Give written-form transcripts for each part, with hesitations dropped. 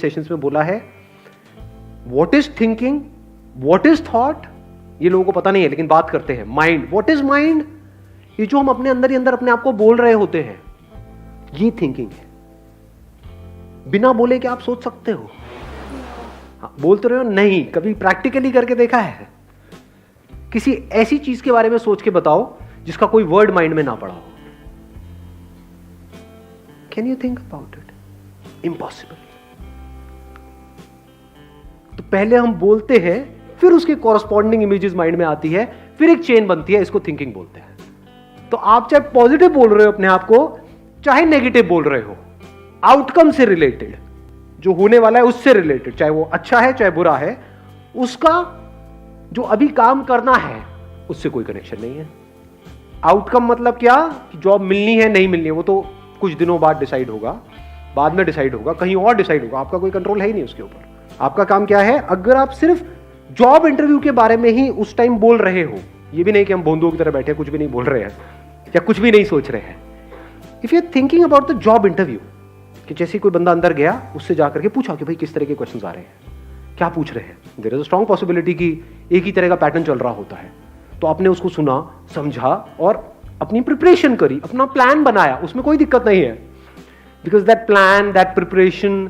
Sessions में बोला है what is thinking, what is thought, ये लोगों को पता नहीं है लेकिन बात करते हैं। माइंड, व्हाट इज माइंड, ये जो हम अपने अंदर ही अंदर अपने आप को बोल रहे होते हैं, ये थिंकिंग है। बिना बोले क्या आप सोच सकते हो? हाँ, बोलते रहे हो नहीं, कभी प्रैक्टिकली करके देखा है? किसी ऐसी चीज के बारे में सोच के बताओ जिसका कोई वर्ड माइंड में ना पड़ा हो। Can you think about it? Impossible. तो पहले हम बोलते हैं, फिर उसके कॉरस्पॉन्डिंग इमेजेस माइंड में आती है, फिर एक चेन बनती है, इसको थिंकिंग बोलते हैं। तो आप चाहे पॉजिटिव बोल रहे हो अपने आप को, चाहे नेगेटिव बोल रहे हो, आउटकम से रिलेटेड, जो होने वाला है उससे रिलेटेड, चाहे वो अच्छा है चाहे बुरा है, उसका जो अभी काम करना है उससे कोई कनेक्शन नहीं है। आउटकम मतलब क्या कि जॉब मिलनी है नहीं मिलनी है वो तो कुछ दिनों बाद डिसाइड होगा, बाद में डिसाइड होगा, कहीं और डिसाइड होगा, आपका कोई कंट्रोल है ही नहीं उसके ऊपर। आपका काम क्या है? अगर आप सिर्फ जॉब इंटरव्यू के बारे में ही उस टाइम बोल रहे हो, ये भी नहीं कि हम बोंदुओं की तरह बैठे कुछ भी नहीं बोल रहे हैं या कुछ भी नहीं सोच रहे हैं। If you are thinking about the job interview, कि जैसे कोई बंदा अंदर गया, उससे जाकर के पूछा कि भाई किस तरह के क्वेश्चंस आ रहे हैं, क्या पूछ रहे हैं, there is a strong possibility कि एक ही तरह का पैटर्न चल रहा होता है। तो आपने उसको सुना, समझा और अपनी प्रिपरेशन करी, अपना प्लान बनाया, उसमें कोई दिक्कत नहीं है। Because that plan, that preparation,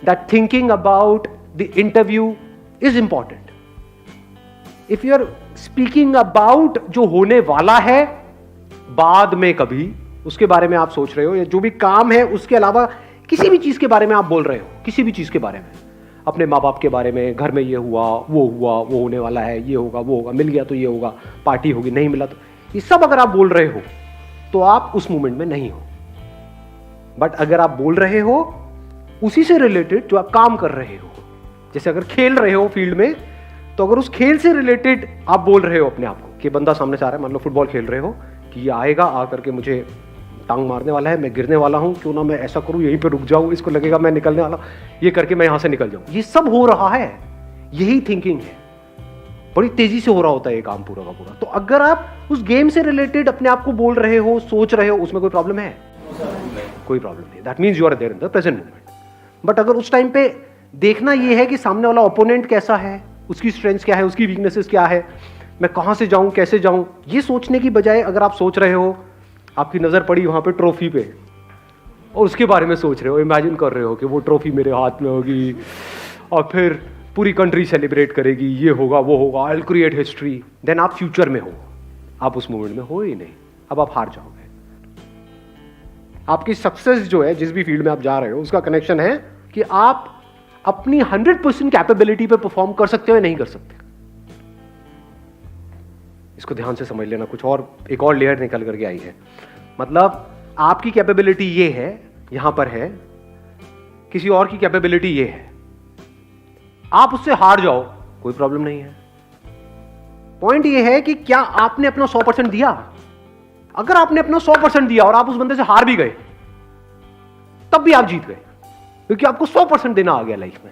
that thinking about the interview is important. If you are speaking about जो होने वाला है बाद में कभी, उसके बारे में आप सोच रहे हो, या जो भी काम है उसके अलावा किसी भी चीज के बारे में आप बोल रहे हो, किसी भी चीज के बारे में, अपने माँ बाप के बारे में, घर में ये हुआ, वो होने वाला है, ये होगा, वो होगा, मिल गया तो ये होगा, पार्टी होगी, नहीं मिला तो, ये सब अगर आप बोल रहे हो तो आप उस मोमेंट में नहीं हो। बट अगर आप बोल रहे हो उसी से रिलेटेड जो आप काम कर रहे हो, जैसे अगर खेल रहे हो फील्ड में, तो अगर उस खेल से रिलेटेड आप बोल रहे हो अपने आप को, कि बंदा सामने से आ रहा है, मान लो फुटबॉल खेल रहे हो, कि ये आएगा, आकर के मुझे टांग मारने वाला है, मैं गिरने वाला हूं, क्यों ना मैं ऐसा करूं, यहीं पे रुक जाऊं, इसको लगेगा मैं निकलने वाला, ये करके मैं यहां से निकल जाऊं। ये सब हो रहा है, यही थिंकिंग है। बड़ी तेजी से हो रहा होता है ये काम पूरा का पूरा। तो अगर आप उस गेम से रिलेटेड अपने आप को बोल रहे हो, सोच रहे हो, उसमें कोई प्रॉब्लम है? कोई प्रॉब्लम नहीं। That means you are there in the present moment. But अगर उस टाइम पे देखना ये है कि सामने वाला ओपोनेंट कैसा है, उसकी स्ट्रेंथ्स क्या है, उसकी वीकनेसेस क्या है, मैं कहां से जाऊं, कैसे जाऊं, ये सोचने की बजाय अगर आप सोच रहे हो, आपकी नजर पड़ी वहां पे ट्रॉफी पे और उसके बारे में सोच रहे हो, इमेजिन कर रहे हो कि वो ट्रॉफी मेरे हाथ में होगी और फिर पूरी कंट्री सेलिब्रेट करेगी, ये होगा, वो होगा, I will create history, then आप फ्यूचर में हो, आप उस मोमेंट में हो ही नहीं। अब आप हार जाओगे। आपकी सक्सेस जो है, जिस भी फील्ड में आप जा रहे हो, उसका कनेक्शन है कि आप अपनी 100% कैपेबिलिटी पे परफॉर्म कर सकते हो या नहीं कर सकते। इसको ध्यान से समझ लेना। कुछ और, एक और लेयर निकल करके आई है। मतलब आपकी कैपेबिलिटी ये है, यहां पर है, किसी और की कैपेबिलिटी ये है, आप उससे हार जाओ, कोई प्रॉब्लम नहीं है। पॉइंट ये है कि क्या आपने अपना 100% दिया? अगर आपने अपना 100% दिया और आप उस बंदे से हार भी गए, तब भी आप जीत गए, क्योंकि आपको 100% देना आ गया लाइफ में।